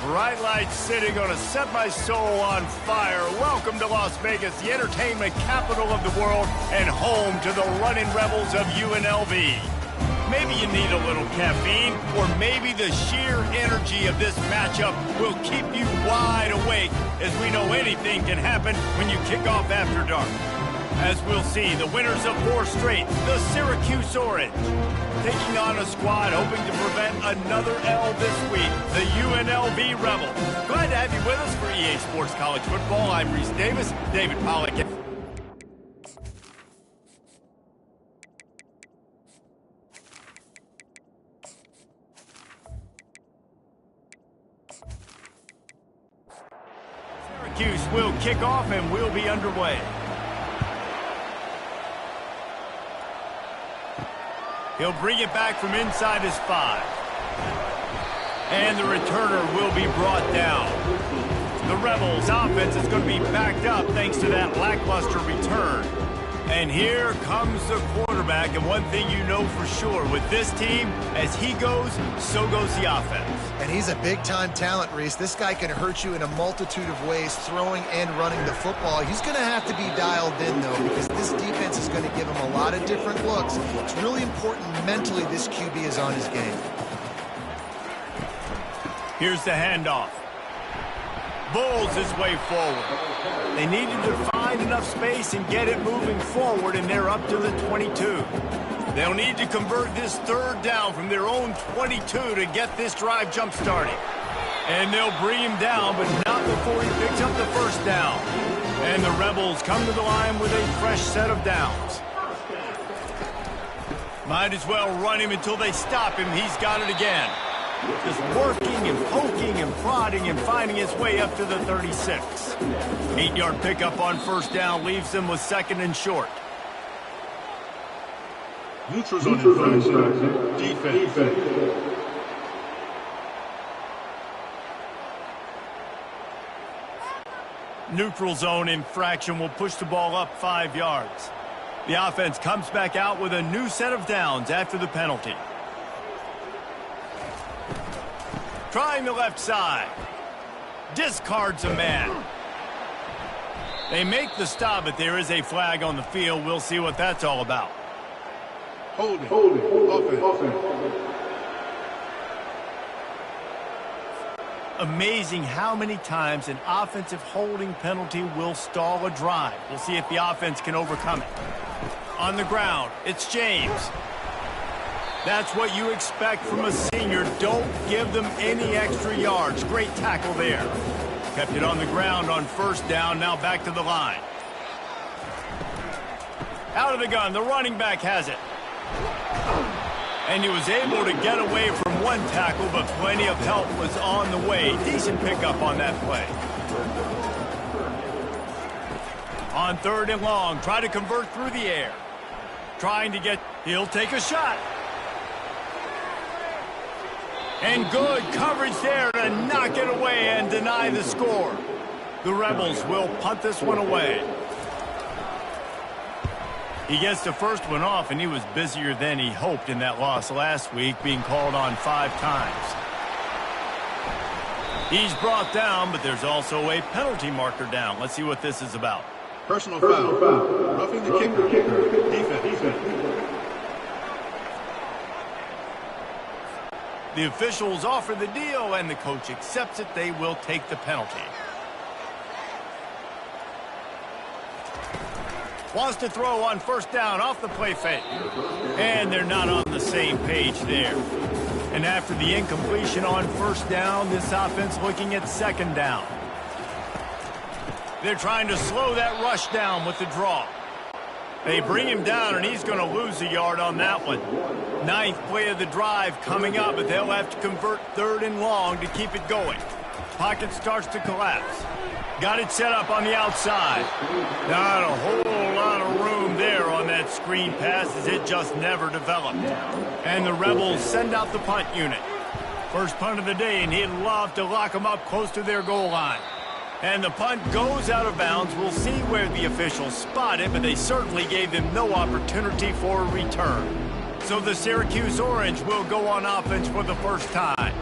Bright lights sitting on to set my soul on fire. Welcome to Las Vegas, the entertainment capital of the world and home to the running rebels of UNLV. Maybe you need a little caffeine, or maybe the sheer energy of this matchup will keep you wide awake, as we know anything can happen when you kick off after dark. As we'll see, the winners of 4 straight, the Syracuse Orange, taking on a squad hoping to prevent another L this week, the UNLV Rebels. Glad to have you with us for EA Sports College Football. I'm Reese Davis, David Pollack. Syracuse will kick off and we'll be underway. He'll bring it back from inside his 5. And the returner will be brought down. The Rebels' offense is going to be backed up thanks to that lackluster return. And here comes the quarterback, and one thing you know for sure, with this team, as he goes, so goes the offense. And he's a big-time talent, Reese. This guy can hurt you in a multitude of ways, throwing and running the football. He's going to have to be dialed in, though, because this defense is going to give him a lot of different looks. It's really important mentally this QB is on his game. Here's the handoff. Bulls his way forward. They needed to find enough space and get it moving forward, and they're up to the 22. They'll need to convert this 3rd down from their own 22 to get this drive jump-started. And they'll bring him down, but not before he picks up the 1st down. And the Rebels come to the line with a fresh set of downs. Might as well run him until they stop him. He's got it again. Just working and poking and prodding and finding his way up to the 36. 8-yard pickup on 1st down leaves them with 2nd and short. Neutrals on infraction. Defense. Neutral zone infraction will push the ball up 5 yards. The offense comes back out with a new set of downs after the penalty. Trying the left side. Discards a man. They make the stop, but there is a flag on the field. We'll see what that's all about. Holding. Offense. Amazing how many times an offensive holding penalty will stall a drive. We'll see if the offense can overcome it. On the ground, it's James. That's what you expect from a senior. Don't give them any extra yards. Great tackle there. Kept it on the ground on 1st down. Now back to the line. Out of the gun. The running back has it. And he was able to get away from one tackle, but plenty of help was on the way. Decent pickup on that play. On 3rd and long. Try to convert through the air. Trying to get... He'll take a shot. And good coverage there to knock it away and deny the score. The Rebels will punt this one away. He gets the 1st one off, and he was busier than he hoped in that loss last week, being called on 5 times. He's brought down, but there's also a penalty marker down. Let's see what this is about. Personal foul. Roughing the kicker. Defense. The officials offer the deal, and the coach accepts it. They will take the penalty. Wants to throw on 1st down off the play fake. And they're not on the same page there. And after the incompletion on 1st down, this offense looking at 2nd down. They're trying to slow that rush down with the draw. They bring him down, and he's going to lose a yard on that one. 9th play of the drive coming up, but they'll have to convert 3rd and long to keep it going. Pocket starts to collapse. Got it set up on the outside. Not a whole lot of room there on that screen pass, as it just never developed. And the Rebels send out the punt unit. First punt of the day, and he'd love to lock them up close to their goal line. And the punt goes out of bounds. We'll see where the officials spot it, but they certainly gave them no opportunity for a return. So the Syracuse Orange will go on offense for the 1st time.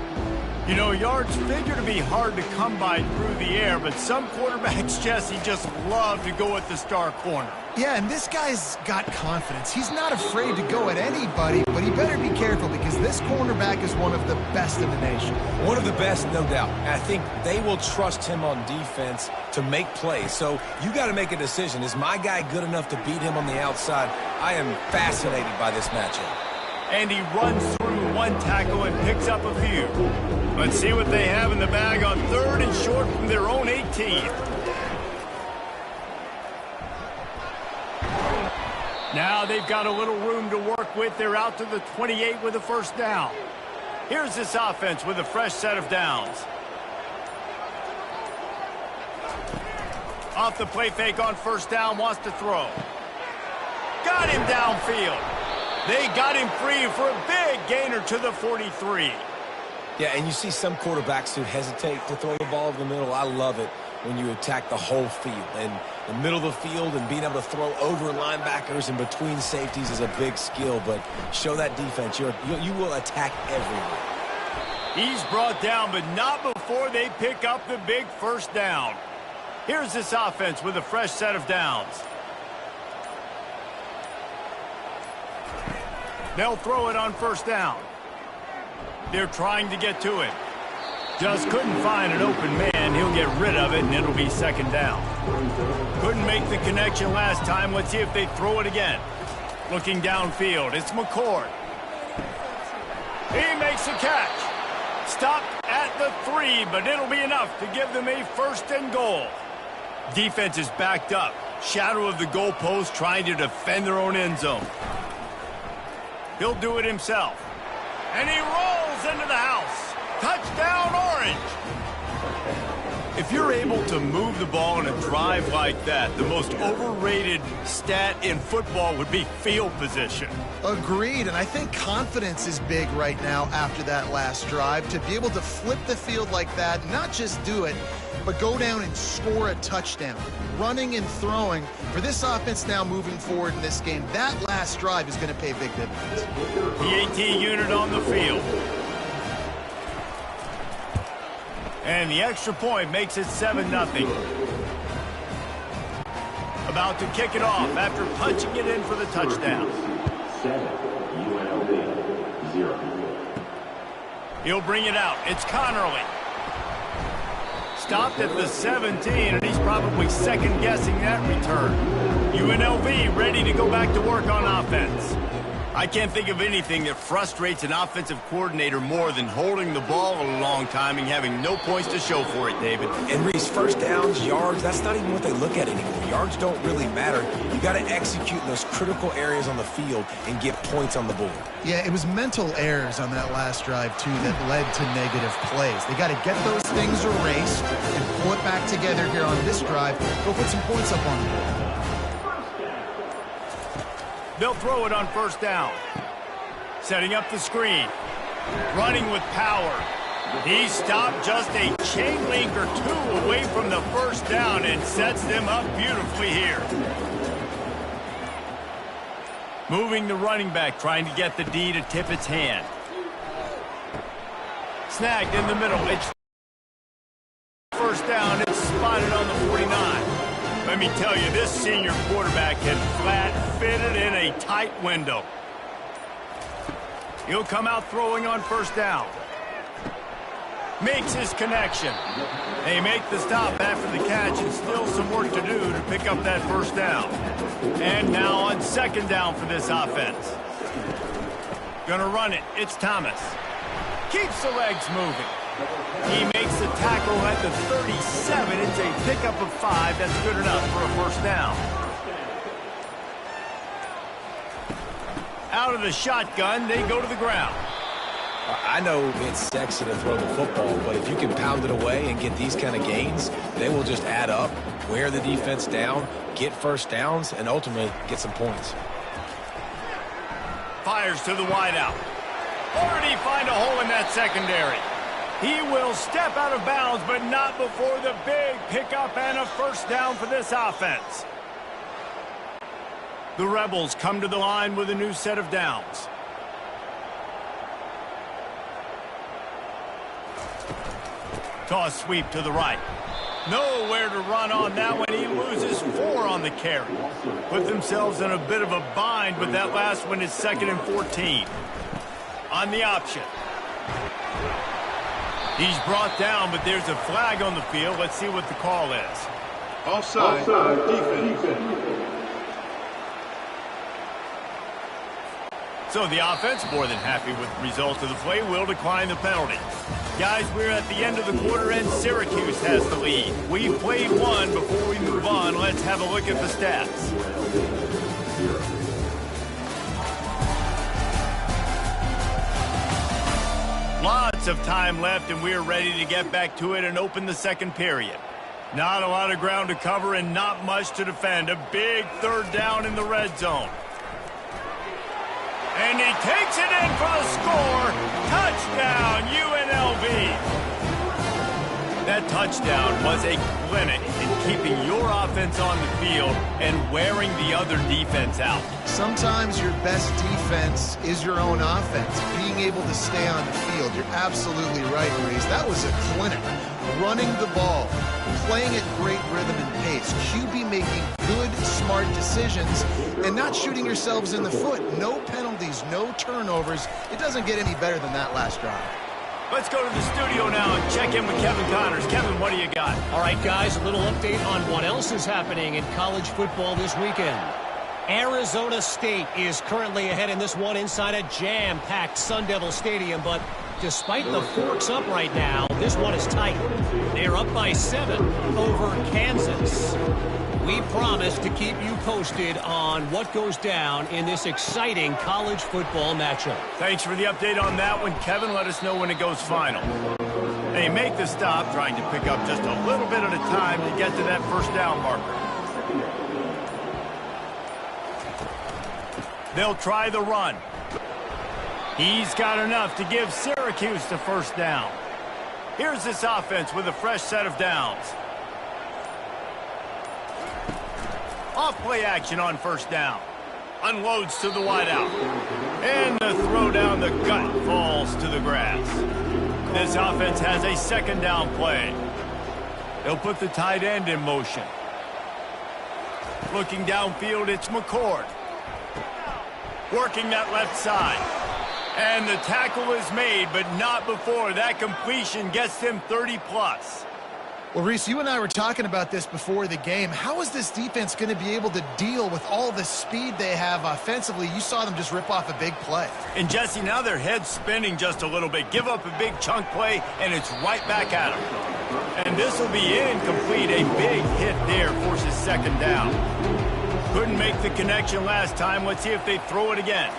You know, yards figure to be hard to come by through the air, but some quarterbacks, Jesse, just love to go at the star corner. Yeah, and this guy's got confidence. He's not afraid to go at anybody, but he better be careful because this cornerback is one of the best in the nation. One of the best, no doubt. And I think they will trust him on defense to make plays. So you got to make a decision. Is my guy good enough to beat him on the outside? I am fascinated by this matchup. And he runs through one tackle and picks up a few. Let's see what they have in the bag on 3rd and short from their own 18. Now they've got a little room to work with. They're out to the 28 with a first down. Here's this offense with a fresh set of downs. Off the play fake on first down, wants to throw. Got him downfield. They got him free for a big gainer to the 43. Yeah, and you see some quarterbacks who hesitate to throw the ball in the middle. I love it when you attack the whole field. And the middle of the field and being able to throw over linebackers and between safeties is a big skill. But show that defense. You will attack everywhere. He's brought down, but not before they pick up the big first down. Here's this offense with a fresh set of downs. They'll throw it on first down. They're trying to get to it. Just couldn't find an open man. He'll get rid of it, and it'll be second down. Couldn't make the connection last time. Let's see if they throw it again. Looking downfield, it's McCord. He makes a catch. Stopped at the 3, but it'll be enough to give them a 1st and goal. Defense is backed up. Shadow of the goalpost trying to defend their own end zone. He'll do it himself. And he rolls into the house. Touchdown, Orange. If you're able to move the ball in a drive like that, the most overrated stat in football would be field position. Agreed, and I think confidence is big right now after that last drive. To be able to flip the field like that, not just do it, but go down and score a touchdown. Running and throwing. For this offense now moving forward in this game, that last drive is going to pay big dividends. The AT unit on the field. And the extra point makes it 7-0. About to kick it off after punching it in for the touchdown. 7, UNLV, 0. He'll bring it out. It's Connerly. Stopped at the 17, and he's probably second-guessing that return. UNLV ready to go back to work on offense. I can't think of anything that frustrates an offensive coordinator more than holding the ball a long time and having no points to show for it, David. And Reese, first downs, yards, that's not even what they look at anymore. Yards don't really matter. You got to execute in those critical areas on the field and get points on the board. Yeah, it was mental errors on that last drive, too, that led to negative plays. They got to get those things erased and pull it back together here on this drive. Go put some points up on the board. They'll throw it on first down. Setting up the screen. Running with power. He stopped just a chain link or 2 away from the first down and sets them up beautifully here. Moving the running back, trying to get the D to tip its hand. Snagged in the middle. It's first down. It's spotted on the 49. Let me tell you, this senior quarterback had flat-fitted in a tight window. He'll come out throwing on first down. Makes his connection. They make the stop after the catch, and still some work to do to pick up that first down. And now on second down for this offense. Gonna run it. It's Thomas. Keeps the legs moving. He makes the tackle at the 37. It's a pickup of 5. That's good enough for a first down. Out of the shotgun, they go to the ground. I know it's sexy to throw the football, but if you can pound it away and get these kind of gains, they will just add up, wear the defense down, get first downs, and ultimately get some points. Fires to the wideout. Already find a hole in that secondary. He will step out of bounds, but not before the big pickup and a first down for this offense. The Rebels come to the line with a new set of downs. Toss sweep to the right. Nowhere to run on that one. He loses 4 on the carry. Put themselves in a bit of a bind, but that last one is 2nd and 14. On the option. He's brought down, but there's a flag on the field. Let's see what the call is. Offside. Defense. So the offense, more than happy with the result of the play, will decline the penalty. Guys, we're at the end of the quarter, and Syracuse has the lead. We've played one. Before we move on, let's have a look at the stats. Lots of time left, and we're ready to get back to it and open the second period. Not a lot of ground to cover and not much to defend. A big 3rd down in the red zone. And he takes it in for the score. Touchdown, UNLV. That touchdown was a clinic in keeping your offense on the field and wearing the other defense out. Sometimes your best defense is your own offense. Being able to stay on the field. You're absolutely right, Reese. That was a clinic. Running the ball, playing at great rhythm and pace. QB making good, smart decisions and not shooting yourselves in the foot. No penalties, no turnovers. It doesn't get any better than that last drive. Let's go to the studio now and check in with Kevin Connors. Kevin, what do you got? All right, guys, a little update on what else is happening in college football this weekend. Arizona State is currently ahead in this one inside a jam-packed Sun Devil Stadium, but despite the forks up right now, this one is tight. They're up by 7 over Kansas. We promise to keep you posted on what goes down in this exciting college football matchup. Thanks for the update on that one, Kevin. Let us know when it goes final. They make the stop, trying to pick up just a little bit at a time to get to that 1st down marker. They'll try the run. He's got enough to give Syracuse the 1st down. Here's this offense with a fresh set of downs. Off-play action on 1st down. Unloads to the wideout. And the throw down the gut falls to the grass. This offense has a 2nd down play. They'll put the tight end in motion. Looking downfield, it's McCord. Working that left side. And the tackle is made, but not before that completion gets them 30+. Well, Reese, you and I were talking about this before the game. How is this defense going to be able to deal with all the speed they have offensively? You saw them just rip off a big play. And, Jesse, now their head's spinning just a little bit. Give up a big chunk play, and it's right back at them. And this will be incomplete. A big hit there forces 2nd down. Couldn't make the connection last time. Let's see if they throw it again.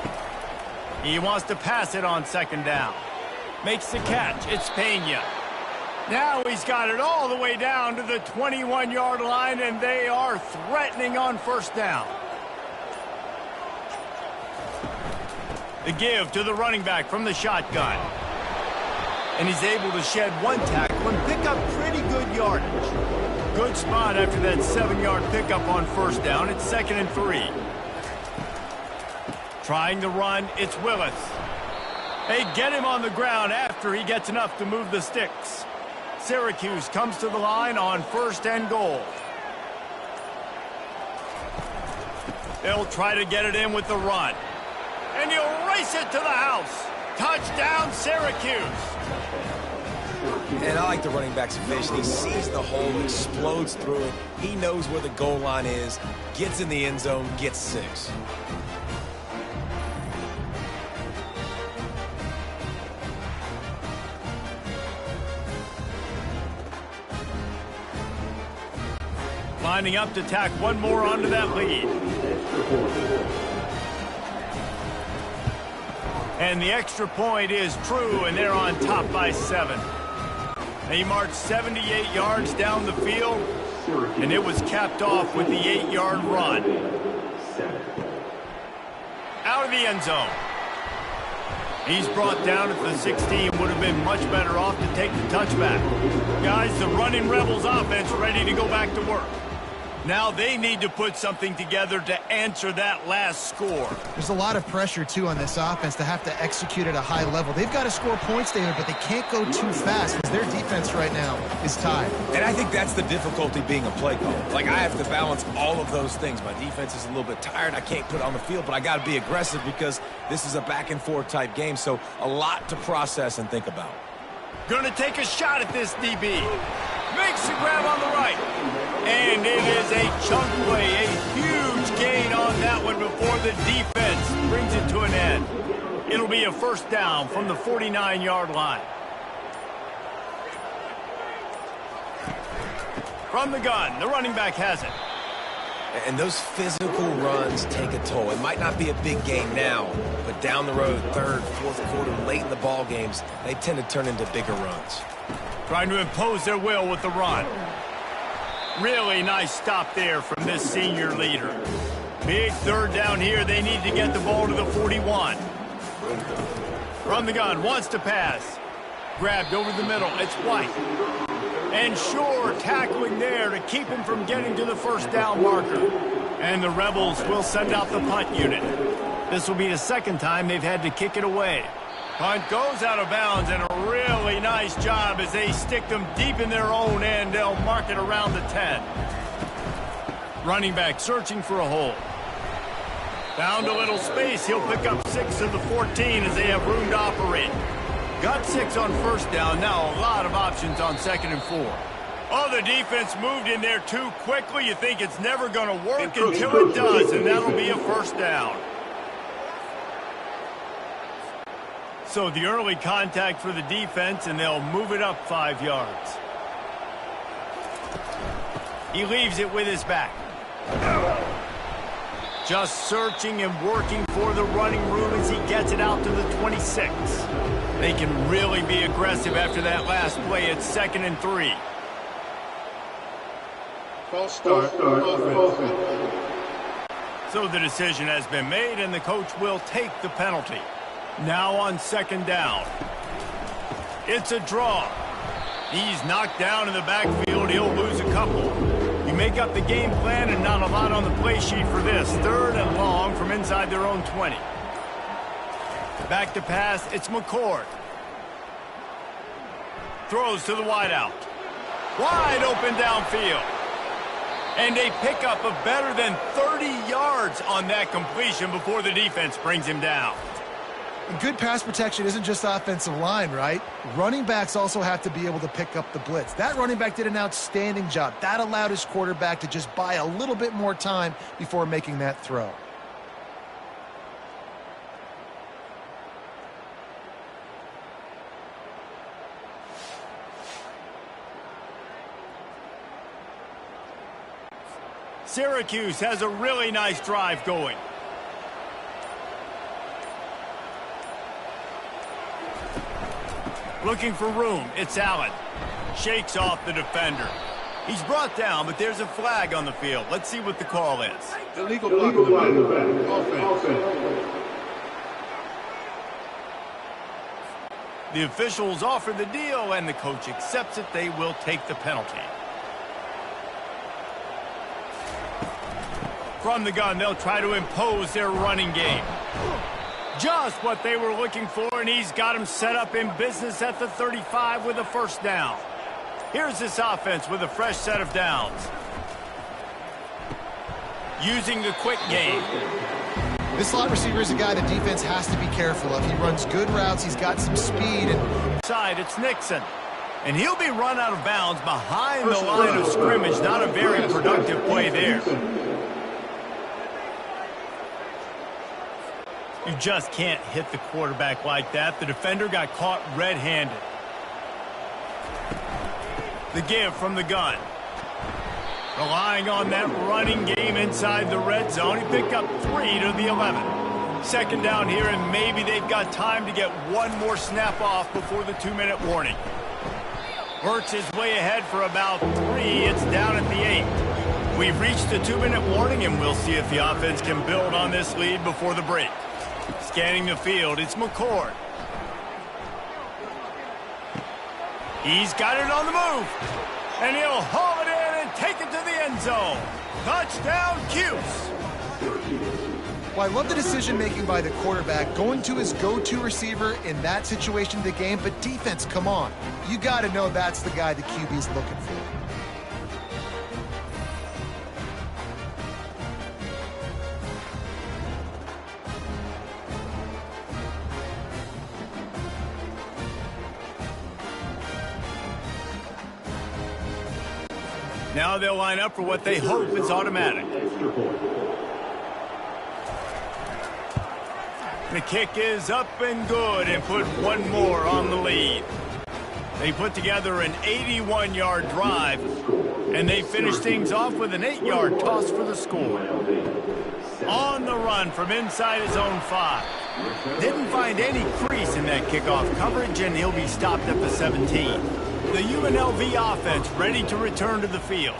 He wants to pass it on 2nd down. Makes the catch. It's Pena. Now he's got it all the way down to the 21-yard line, and they are threatening on 1st down. The give to the running back from the shotgun. And he's able to shed 1 tackle and pick up pretty good yardage. Good spot after that 7-yard pickup on 1st down. It's 2nd and 3. Trying to run, it's Willis. They get him on the ground after he gets enough to move the sticks. Syracuse comes to the line on 1st and goal. They'll try to get it in with the run. And he'll race it to the house. Touchdown, Syracuse. And I like the running back's vision. He sees the hole, explodes through it. He knows where the goal line is, gets in the end zone, gets 6. Lining up to tack one more onto that lead. And the extra point is true, and they're on top by 7. They marched 78 yards down the field, and it was capped off with the 8-yard run. Out of the end zone. He's brought down at the 16. Would have been much better off to take the touchback. Guys, the running Rebels offense ready to go back to work. Now they need to put something together to answer that last score. There's a lot of pressure, too, on this offense to have to execute at a high level. They've got to score points, David, but they can't go too fast because their defense right now is tied. And I think that's the difficulty being a play caller. Like, I have to balance all of those things. My defense is a little bit tired. I can't put it on the field, but I got to be aggressive because this is a back-and-forth type game, so a lot to process and think about. Gonna take a shot at this DB. Makes the grab on the right. And it is a chunk play, a huge gain on that one before the defense brings it to an end. It'll be a first down from the 49-yard line. From the gun, the running back has it. And those physical runs take a toll. It might not be a big game now, but down the road, third, fourth quarter, late in the ball games, they tend to turn into bigger runs. Trying to impose their will with the run. Really nice stop there from this senior leader. Big third down here. They need to get the ball to the 41. From the gun, wants to pass. Grabbed over the middle. It's White. And Shore tackling there to keep him from getting to the first down marker. And the Rebels will send out the punt unit. This will be the second time they've had to kick it away. Punt goes out of bounds, and a really nice job as they stick them deep in their own end. They'll mark it around the 10. Running back searching for a hole. Found a little space. He'll pick up 6 of the 14 as they have room to operate. Got 6 on first down. Now a lot of options on 2nd and 4. Oh, the defense moved in there too quickly. You think it's never going to work until it does, and that'll be a first down. So the early contact for the defense, and they'll move it up 5 yards. He leaves it with his back. Just searching and working for the running room as he gets it out to the 26. They can really be aggressive after that last play. It's 2nd and 3. False start. Offense. So the decision has been made, and the coach will take the penalty. Now on 2nd down. It's a draw. He's knocked down in the backfield. He'll lose a couple. You make up the game plan, and not a lot on the play sheet for this. 3rd and long from inside their own 20. Back to pass. It's McCord. Throws to the wideout. Wide open downfield. And a pickup of better than 30 yards on that completion before the defense brings him down. Good pass protection isn't just offensive line, right? Running backs also have to be able to pick up the blitz. That running back did an outstanding job. That allowed his quarterback to just buy a little bit more time before making that throw. Syracuse has a really nice drive going. Looking for room. It's Allen. Shakes off the defender. He's brought down, but there's a flag on the field. Let's see what the call is. Illegal block in the back. Offense. The officials offer the deal, and the coach accepts it. They will take the penalty. From the gun, they'll try to impose their running game. Just what they were looking for, and he's got him set up in business at the 35 with a first down. Here's this offense with a fresh set of downs. Using the quick game. This slot receiver is a guy the defense has to be careful of. He runs good routes. He's got some speed. And side, it's Nixon. And he'll be run out of bounds behind the line of scrimmage. Not a very productive play there. You just can't hit the quarterback like that. The defender got caught red-handed. The give from the gun. Relying on that running game inside the red zone. He picked up 3 to the 11. 2nd down here, and maybe they've got time to get one more snap off before the 2-minute warning. Works his way ahead for about 3. It's down at the 8. We've reached the 2-minute warning, and we'll see if the offense can build on this lead before the break. Scanning the field, it's McCord. He's got it on the move. And he'll haul it in and take it to the end zone. Touchdown, Cuse. Well, I love the decision-making by the quarterback, going to his go-to receiver in that situation of the game, but defense, come on. You got to know that's the guy the QB's looking for. Now they'll line up for what they hope is automatic. The kick is up and good and put one more on the lead. They put together an 81-yard drive, and they finish things off with an 8-yard toss for the score. On the run from inside his own 5. Didn't find any crease in that kickoff coverage, and he'll be stopped at the 17. The UNLV offense ready to return to the field.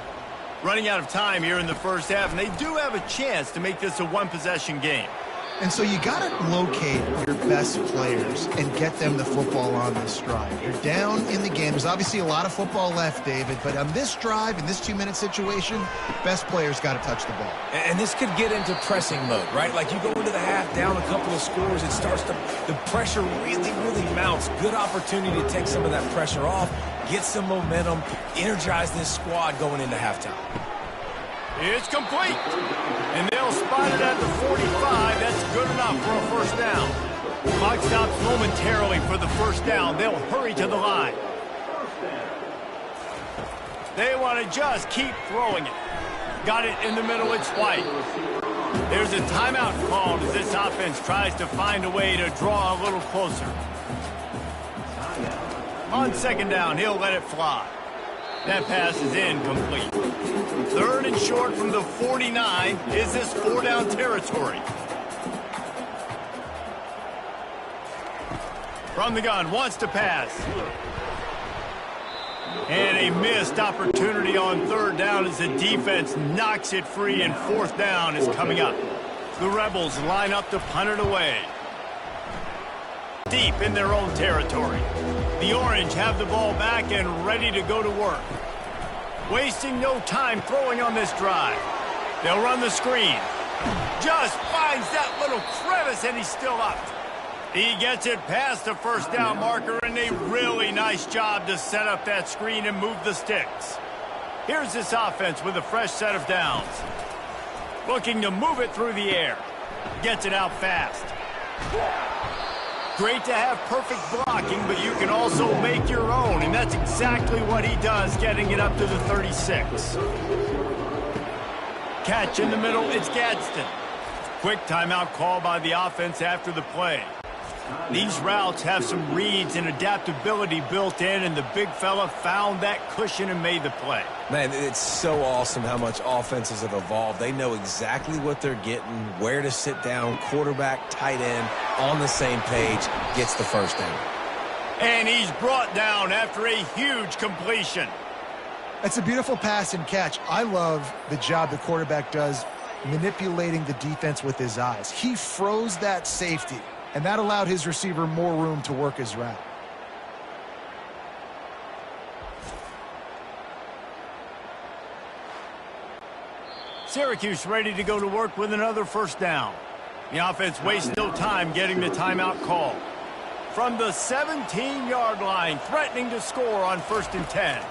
Running out of time here in the first half, and they do have a chance to make this a one-possession game. And so you got to locate your best players and get them the football on this drive. You're down in the game. There's obviously a lot of football left, David, but on this drive, in this 2-minute situation, best players got to touch the ball. And this could get into pressing mode, right? Like you go into the half down a couple of scores, it starts to, the pressure really mounts. Good opportunity to take some of that pressure off, get some momentum, energize this squad going into halftime. It's complete. And they'll spot it at the 45. That's good enough for a first down. Clock stops momentarily for the first down. They'll hurry to the line. They want to just keep throwing it. Got it in the middle. It's White. There's a timeout called as this offense tries to find a way to draw a little closer. On second down, he'll let it fly. That pass is incomplete. Third and short from the 49. Is this 4-down territory? From the gun, wants to pass. And a missed opportunity on third down as the defense knocks it free, and fourth down is coming up. The Rebels line up to punt it away. Deep in their own territory. The Orange have the ball back and ready to go to work. Wasting no time throwing on this drive. They'll run the screen. Just finds that little crevice, and he's still up. He gets it past the first down marker, and a really nice job to set up that screen and move the sticks. Here's this offense with a fresh set of downs. Looking to move it through the air. Gets it out fast. Great to have perfect blocking, but you can also make your own, and that's exactly what he does, getting it up to the 36. Catch in the middle, it's Gadsden. Quick timeout call by the offense after the play. These routes have some reads and adaptability built in, and the big fella found that cushion and made the play. Man, it's so awesome how much offenses have evolved. They know exactly what they're getting, where to sit down, quarterback, tight end, on the same page, gets the first down. And he's brought down after a huge completion. That's a beautiful pass and catch. I love the job the quarterback does manipulating the defense with his eyes. He froze that safety, and that allowed his receiver more room to work his route. Syracuse ready to go to work with another first down. The offense wastes no time getting the timeout call. From the 17-yard line, threatening to score on 1st and 10.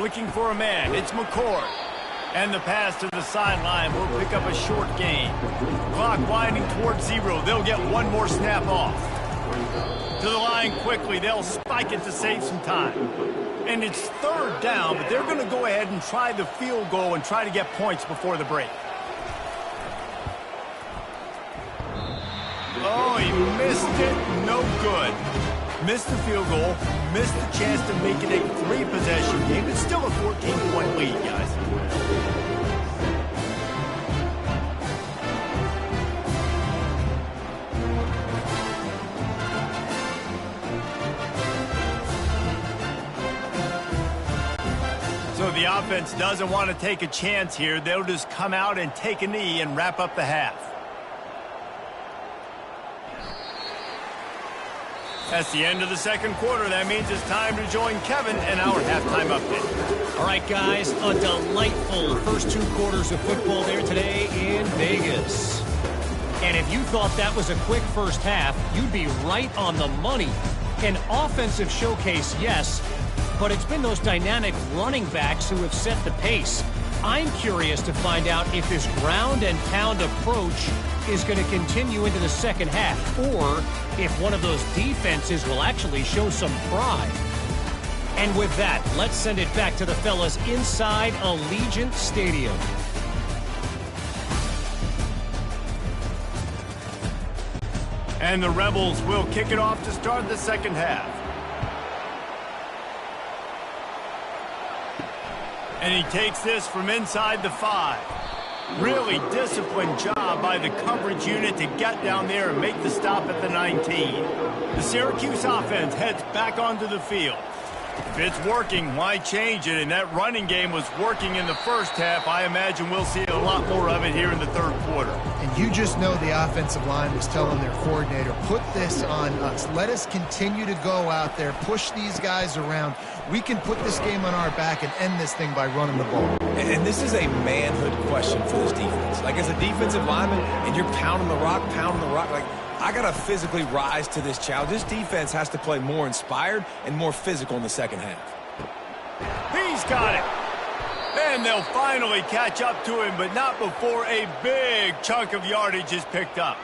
Looking for a man, it's McCord. And the pass to the sideline will pick up a short gain. Clock winding towards 0. They'll get one more snap off. To the line quickly. They'll spike it to save some time. And it's 3rd down, but they're going to go ahead and try the field goal and try to get points before the break. Oh, he missed it. No good. Missed the field goal. Missed the chance to make it a 3-possession game. It's still a 14-point lead, guys. So the offense doesn't want to take a chance here. They'll just come out and take a knee and wrap up the half. That's the end of the second quarter. That means it's time to join Kevin in our halftime update. All right, guys, a delightful first 2 quarters of football there today in Vegas. And if you thought that was a quick first half, you'd be right on the money. An offensive showcase, yes, but it's been those dynamic running backs who have set the pace. I'm curious to find out if this ground and pound approach is going to continue into the second half, or if one of those defenses will actually show some pride. And with that, let's send it back to the fellas inside Allegiant Stadium. And the Rebels will kick it off to start the second half. And he takes this from inside the 5. Really disciplined job by the coverage unit to get down there and make the stop at the 19. The Syracuse offense heads back onto the field. If it's working, why change it? And that running game was working in the first half. I imagine we'll see a lot more of it here in the third quarter. And you just know the offensive line was telling their coordinator, put this on us. Let us continue to go out there, push these guys around. We can put this game on our back and end this thing by running the ball. And this is a manhood question for this defense. Like, as a defensive lineman, and you're pounding the rock, like, I got to physically rise to this challenge. This defense has to play more inspired and more physical in the second half. He's got it. And they'll finally catch up to him, but not before a big chunk of yardage is picked up.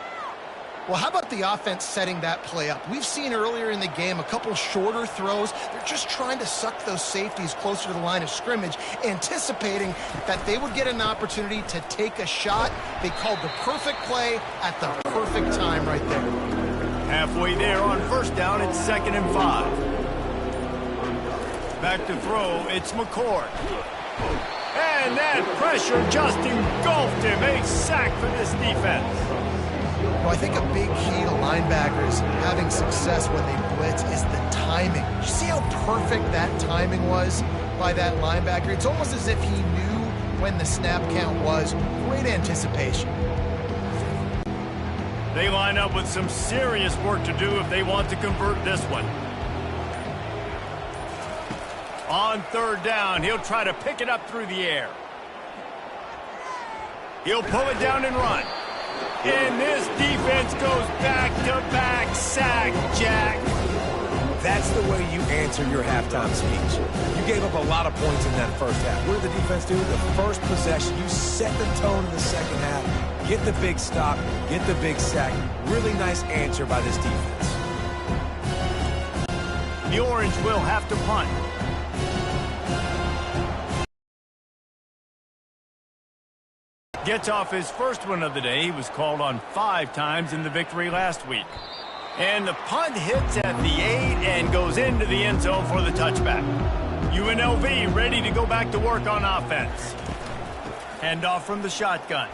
Well, how about the offense setting that play up? We've seen earlier in the game a couple shorter throws. They're just trying to suck those safeties closer to the line of scrimmage, anticipating that they would get an opportunity to take a shot. They called the perfect play at the perfect time right there. Halfway there on first down, it's 2nd and 5. Back to throw, it's McCord. And that pressure just engulfed him. A sack for this defense. Well, I think a big key to linebackers having success when they blitz is the timing. You see how perfect that timing was by that linebacker? It's almost as if he knew when the snap count was. Great anticipation. They line up with some serious work to do if they want to convert this one. On third down, he'll try to pick it up through the air. He'll pull it down and run. And this defense goes back-to-back sack, Jack. That's the way you answer your halftime speech. You gave up a lot of points in that first half. What did the defense do? The first possession, you set the tone in the second half. Get the big stop, get the big sack. Really nice answer by this defense. The Orange will have to punt. Gets off his first one of the day. He was called on 5 times in the victory last week. And the punt hits at the 8 and goes into the end zone for the touchback. UNLV ready to go back to work on offense. Handoff from the shotgun.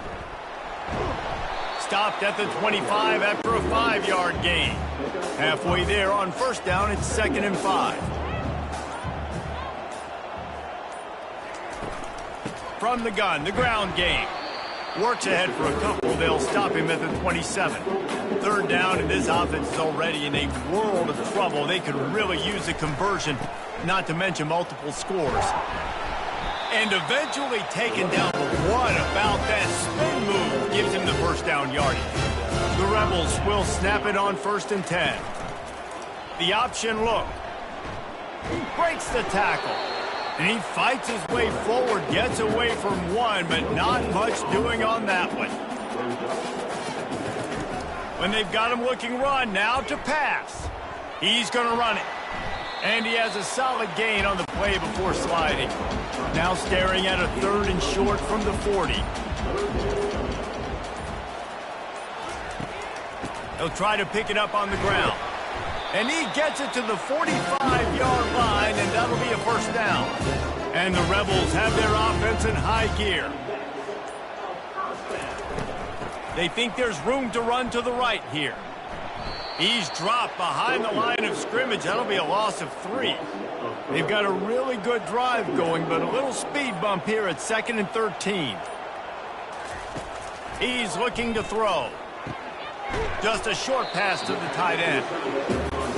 Stopped at the 25 after a 5-yard gain. Halfway there on first down, it's 2nd and 5. From the gun, the ground game. Works ahead for a couple. They'll stop him at the 27. Third down, and this offense is already in a world of trouble. They could really use a conversion, not to mention multiple scores. And eventually taken down. But what about that spin move gives him the first down yardage? The Rebels will snap it on 1st and 10. The option look. Breaks the tackle. And he fights his way forward, gets away from one, but not much doing on that one. When they've got him looking run, now to pass. He's going to run it. And he has a solid gain on the play before sliding. Now staring at a 3rd and short from the 40. He'll try to pick it up on the ground. And he gets it to the 45-yard line, and that'll be a first down. And the Rebels have their offense in high gear. They think there's room to run to the right here. He's dropped behind the line of scrimmage. That'll be a loss of 3. They've got a really good drive going, but a little speed bump here at 2nd and 13. He's looking to throw. Just a short pass to the tight end.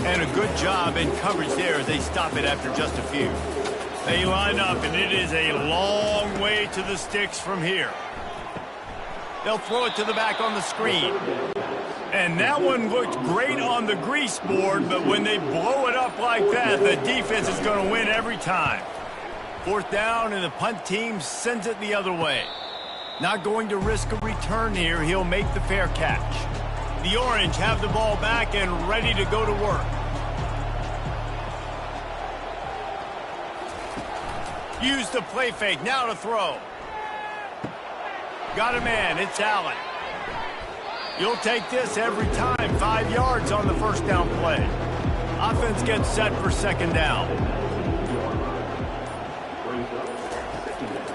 And a good job in coverage there as they stop it after just a few. They line up, and it is a long way to the sticks from here. They'll throw it to the back on the screen. And that one looked great on the grease board, but when they blow it up like that, the defense is going to win every time. 4th down, and the punt team sends it the other way. Not going to risk a return here. He'll make the fair catch. The Orange have the ball back and ready to go to work. Use the play fake. Now to throw. Got a man. It's Allen. You'll take this every time. 5 yards on the first down play. Offense gets set for 2nd down.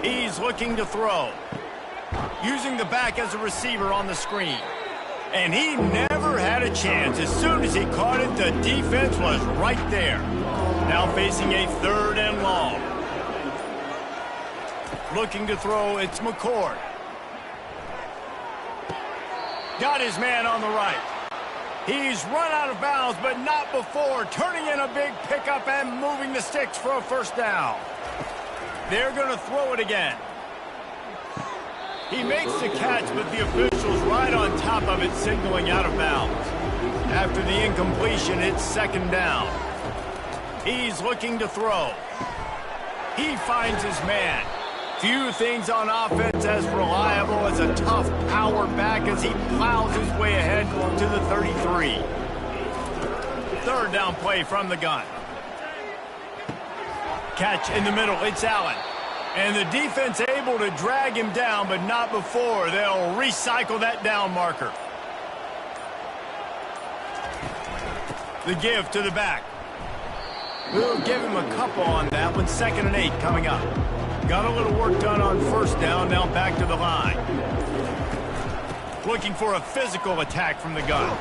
He's looking to throw. Using the back as a receiver on the screen. And he never had a chance. As soon as he caught it, the defense was right there. Now facing a 3rd and long. Looking to throw, it's McCord. Got his man on the right. He's run out of bounds, but not before. Turning in a big pickup and moving the sticks for a 1st down. They're going to throw it again. He makes the catch, but the official's right on top of it, signaling out of bounds. After the incompletion, it's 2nd down. He's looking to throw. He finds his man. Few things on offense as reliable as a tough power back as he plows his way ahead to the 33. 3rd down play from the gun. Catch in the middle. It's Allen. And the defense able to drag him down, but not before. They'll recycle that down marker. The give to the back. We'll give him a couple on that one. 2nd and 8 coming up. Got a little work done on 1st down. Now back to the line. Looking for a physical attack from the gun.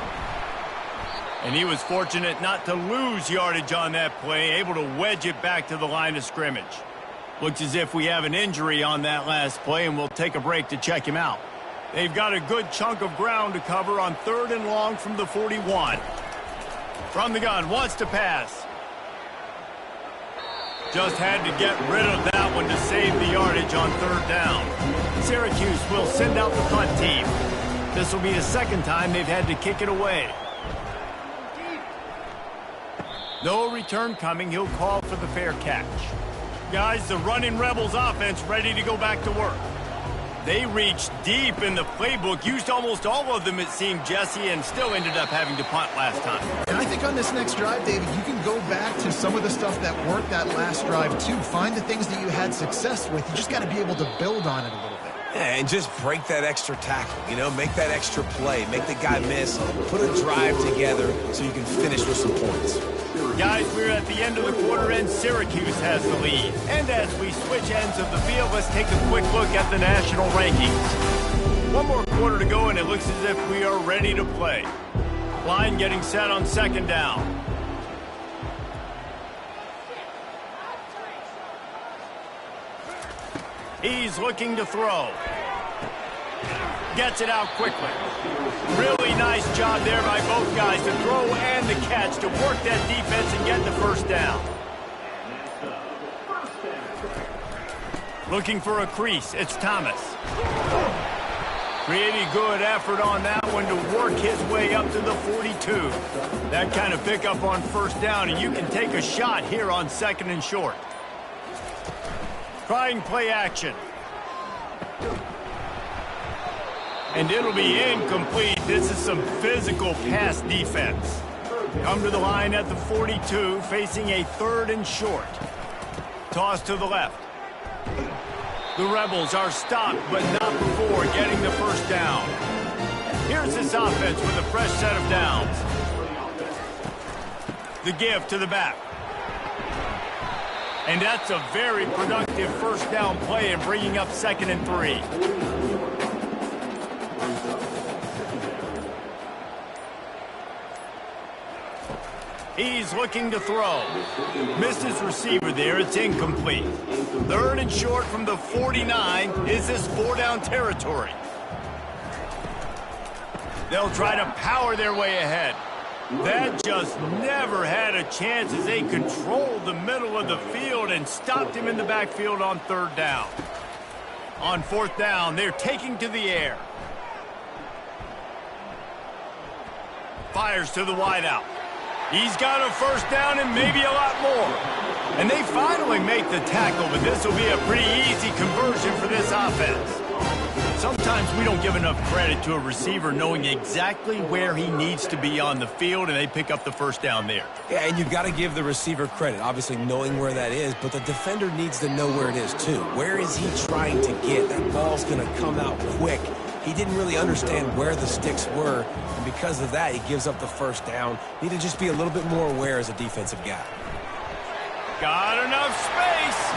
And he was fortunate not to lose yardage on that play. Able to wedge it back to the line of scrimmage. Looks as if we have an injury on that last play, and we'll take a break to check him out. They've got a good chunk of ground to cover on 3rd and long from the 41. From the gun, wants to pass. Just had to get rid of that one to save the yardage on 3rd down. Syracuse will send out the punt team. This will be the 2nd time they've had to kick it away. No return coming. He'll call for the fair catch. Guys, the running Rebels offense ready to go back to work. They reached deep in the playbook, used almost all of them, it seemed, Jesse, and still ended up having to punt last time. And I think on this next drive, David, you can go back to some of the stuff that worked that last drive, too. Find the things that you had success with. You just got to be able to build on it a little bit. Yeah, and just break that extra tackle, you know, make that extra play, make the guy miss, put a drive together so you can finish with some points. Guys, we're at the end of the quarter, and Syracuse has the lead. And as we switch ends of the field, let's take a quick look at the national rankings. One more quarter to go, and it looks as if we are ready to play. Line getting set on 2nd down. He's looking to throw. Gets it out quickly. Really nice job there by both guys to throw and the catch to work that defense and get the 1st down. Looking for a crease. It's Thomas. Pretty good effort on that one to work his way up to the 42. That kind of pickup on 1st down, and you can take a shot here on 2nd and short. Trying play action. And it'll be incomplete. This is some physical pass defense. Come to the line at the 42, facing a 3rd and short. Toss to the left. The Rebels are stopped, but not before getting the 1st down. Here's this offense with a fresh set of downs. The give to the back. And that's a very productive 1st down play and bringing up 2nd and 3. He's looking to throw. Missed his receiver there. It's incomplete. 3rd and short from the 49. Is this 4-down territory? They'll try to power their way ahead. That just never had a chance as they controlled the middle of the field and stopped him in the backfield on third down. On fourth down, they're taking to the air. Fires to the wideout. He's got a first down and maybe a lot more. And they finally make the tackle, but this will be a pretty easy conversion for this offense. Sometimes we don't give enough credit to a receiver knowing exactly where he needs to be on the field, and they pick up the first down there. Yeah, and you've got to give the receiver credit, obviously knowing where that is, but the defender needs to know where it is too. Where is he trying to get? That ball's going to come out quick. He didn't really understand where the sticks were, and because of that, he gives up the first down. Need to just be a little bit more aware as a defensive guy. Got enough space,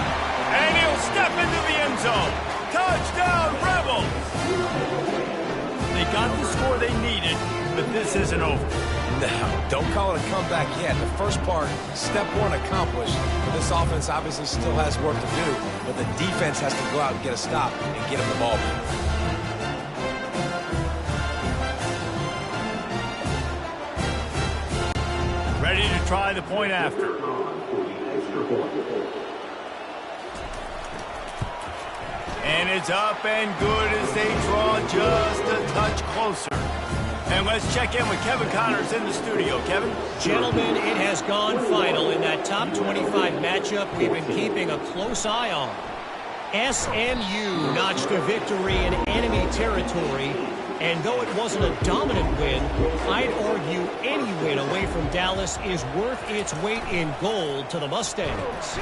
and he'll step into the end zone. Touchdown, Rebels! They got the score they needed, but this isn't over. No, don't call it a comeback yet. The first part, step one accomplished. This offense obviously still has work to do, but the defense has to go out and get a stop and get him the ball back. Ready to try the point after. And it's up and good as they draw just a touch closer. And let's check in with Kevin Connors in the studio. Kevin? Gentlemen, it has gone final in that top 25 matchup we've been keeping a close eye on. SMU notched a victory in enemy territory, and though it wasn't a dominant win, I'd argue any win away from Dallas is worth its weight in gold to the Mustangs.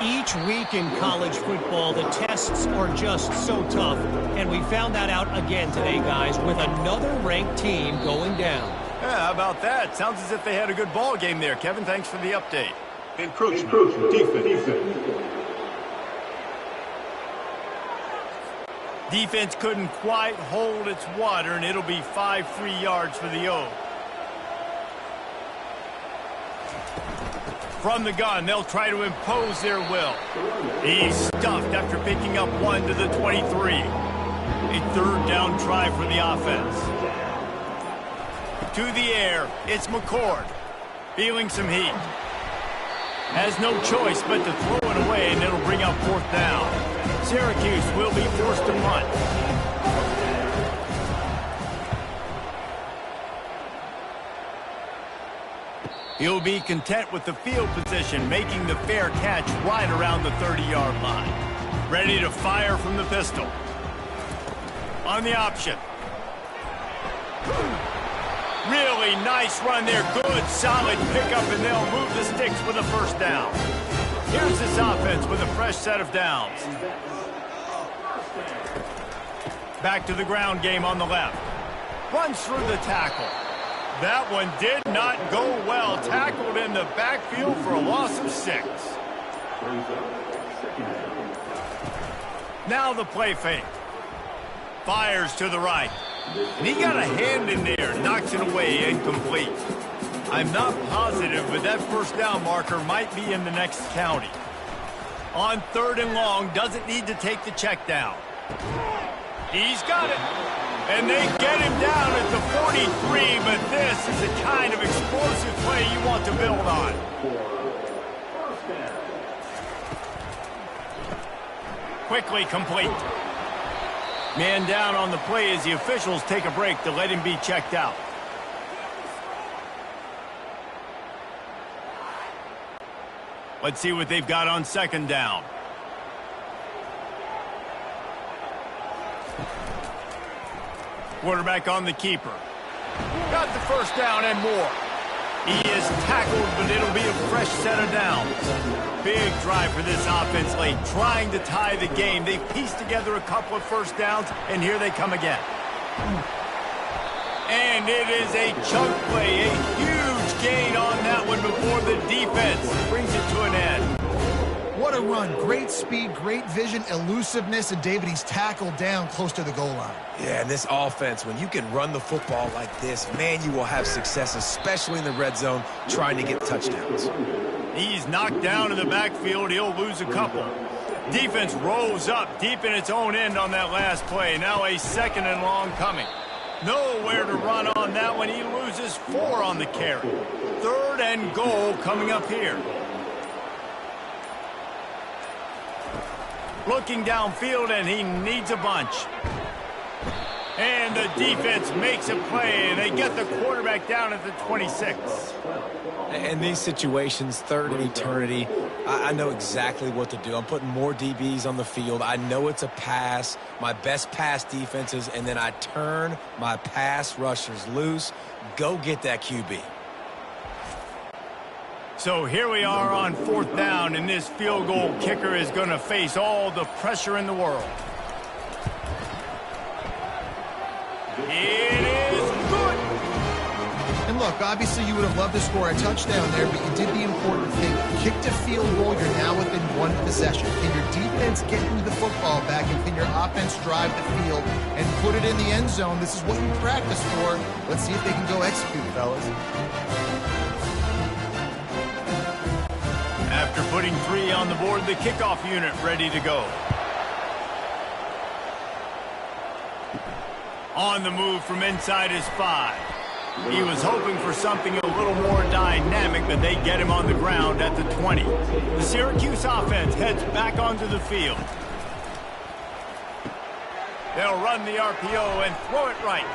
Each week in college football, the tests are just so tough, and we found that out again today, guys, with another ranked team going down. Yeah, how about that? Sounds as if they had a good ball game there. Kevin, thanks for the update. Encroachment. Defense. Defense couldn't quite hold its water, and it'll be 5 free yards for the O. From the gun, they'll try to impose their will. He's stuffed after picking up 1 to the 23. A third down try for the offense. To the air, it's McCord. Feeling some heat. Has no choice but to throw it away, and it'll bring up fourth down. Syracuse will be forced to punt. He'll be content with the field position, making the fair catch right around the 30-yard line. Ready to fire from the pistol. On the option. Really nice run there. Good, solid pickup, and they'll move the sticks with a first down. Here's this offense with a fresh set of downs. Back to the ground game on the left. Runs through the tackle. That one did not go well. Tackled in the backfield for a loss of 6. Now the play fake. Fires to the right. And he got a hand in there. Knocks it away, incomplete. I'm not positive, but that first down marker might be in the next county. On third and long, doesn't need to take the check down. He's got it. And they get him down at the 43, but this is the kind of explosive play you want to build on. Quickly complete. Man down on the play as the officials take a break to let him be checked out. Let's see what they've got on second down. Quarterback on the keeper. Got the first down and more. He is tackled, but it'll be a fresh set of downs. Big drive for this offense late, trying to tie the game. They've pieced together a couple of first downs, and here they come again. And it is a chunk play, a huge gain on that one before the defense brings it to an end. What a run. Great speed, great vision, elusiveness, and David, he's tackled down close to the goal line. Yeah, and this offense, when you can run the football like this, man, you will have success, especially in the red zone, trying to get touchdowns. He's knocked down in the backfield. He'll lose a couple. Defense rose up deep in its own end on that last play. Now a second and long coming. Nowhere to run on that one. He loses 4 on the carry. 3rd and goal coming up here. Looking downfield, and he needs a bunch. And the defense makes a play, and they get the quarterback down at the 26. In these situations, 3rd and eternity, I know exactly what to do. I'm putting more DBs on the field. I know it's a pass, my best pass defenses, and then I turn my pass rushers loose. Go get that QB. So here we are on 4th down, and this field goal kicker is going to face all the pressure in the world. It is good. And look, obviously you would have loved to score a touchdown there, but you did the important thing. Kicked a field goal, you're now within 1 possession. Can your defense get you the football back, and can your offense drive the field and put it in the end zone? This is what you practice for. Let's see if they can go execute, fellas. After putting 3 on the board, the kickoff unit ready to go. On the move from inside his 5. He was hoping for something a little more dynamic, but they get him on the ground at the 20. The Syracuse offense heads back onto the field. They'll run the RPO and throw it right.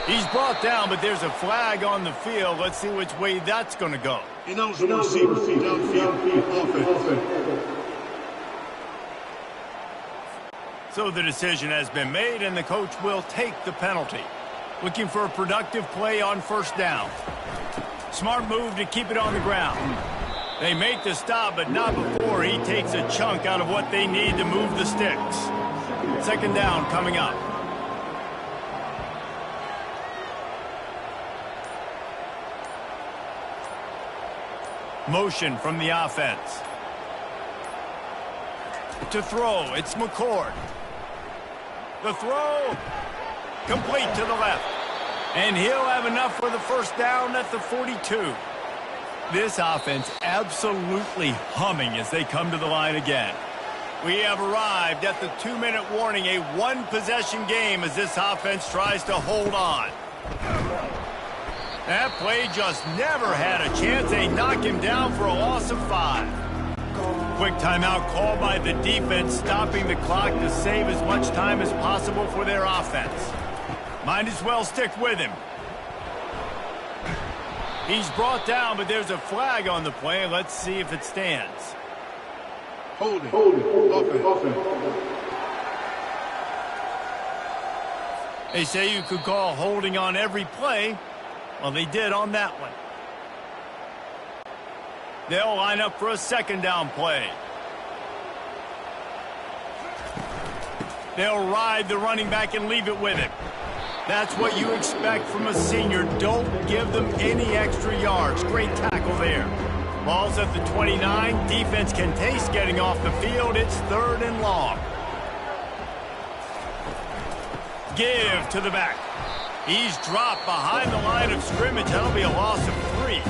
He's brought down, but there's a flag on the field. Let's see which way that's going to go. Ineligible receiver, downfield, offense. So the decision has been made, and the coach will take the penalty. Looking for a productive play on 1st down. Smart move to keep it on the ground. They make the stop, but not before he takes a chunk out of what they need to move the sticks. 2nd down coming up. Motion from the offense. To throw, it's McCord. The throw, complete to the left. And he'll have enough for the 1st down at the 42. This offense absolutely humming as they come to the line again. We have arrived at the 2-minute warning, a 1-possession game as this offense tries to hold on. That play just never had a chance. They knock him down for a loss of 5. Quick timeout called by the defense, stopping the clock to save as much time as possible for their offense. Might as well stick with him. He's brought down, but there's a flag on the play. Let's see if it stands. Holding. Offense. They say you could call holding on every play. Well, they did on that one. They'll line up for a 2nd down play. They'll ride the running back and leave it with him. That's what you expect from a senior. Don't give them any extra yards. Great tackle there. Ball's at the 29. Defense can taste getting off the field. It's 3rd and long. Give to the back. He's dropped behind the line of scrimmage. That'll be a loss of 3.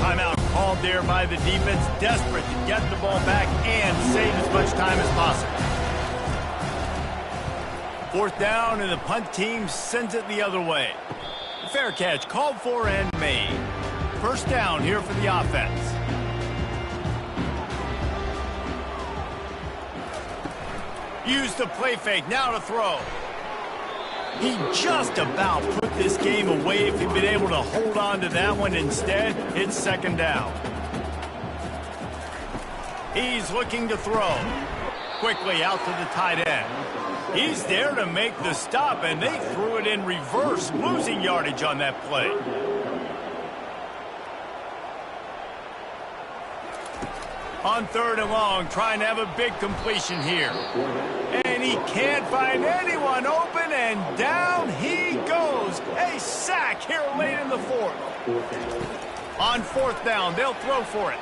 Timeout called there by the defense, desperate to get the ball back and save as much time as possible. 4th down, and the punt team sends it the other way. Fair catch called for and made. 1st down here for the offense. Use the play fake, now to throw. He just about put this game away if he'd been able to hold on to that one. Instead, it's 2nd down. He's looking to throw. Quickly out to the tight end. He's there to make the stop, and they threw it in reverse, losing yardage on that play. On 3rd and long, trying to have a big completion here. And he can't find anyone open, and down he goes. A sack here late in the 4th. On 4th down, they'll throw for it.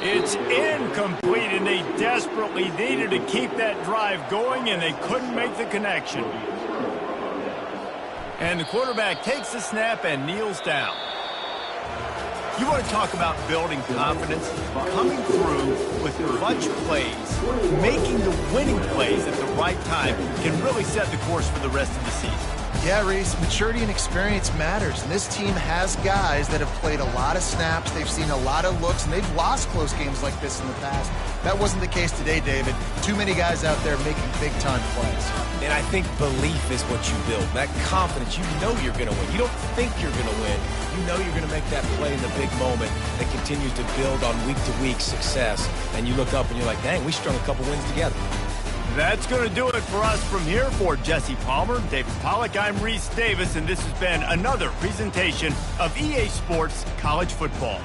It's incomplete, and they desperately needed to keep that drive going, and they couldn't make the connection. And the quarterback takes the snap and kneels down. You want to talk about building confidence? Coming through with clutch plays, making the winning plays at the right time can really set the course for the rest of the season. Yeah, Reese, maturity and experience matters, and this team has guys that have played a lot of snaps, they've seen a lot of looks, and they've lost close games like this in the past. That wasn't the case today, David. Too many guys out there making big-time plays. And I think belief is what you build. That confidence, you know you're going to win. You don't think you're going to win. You know you're going to make that play in the big moment that continues to build on week-to-week success. And you look up and you're like, dang, we strung a couple wins together. That's going to do it for us from here. For Jesse Palmer, David Pollack, I'm Reese Davis, and this has been another presentation of EA Sports College Football.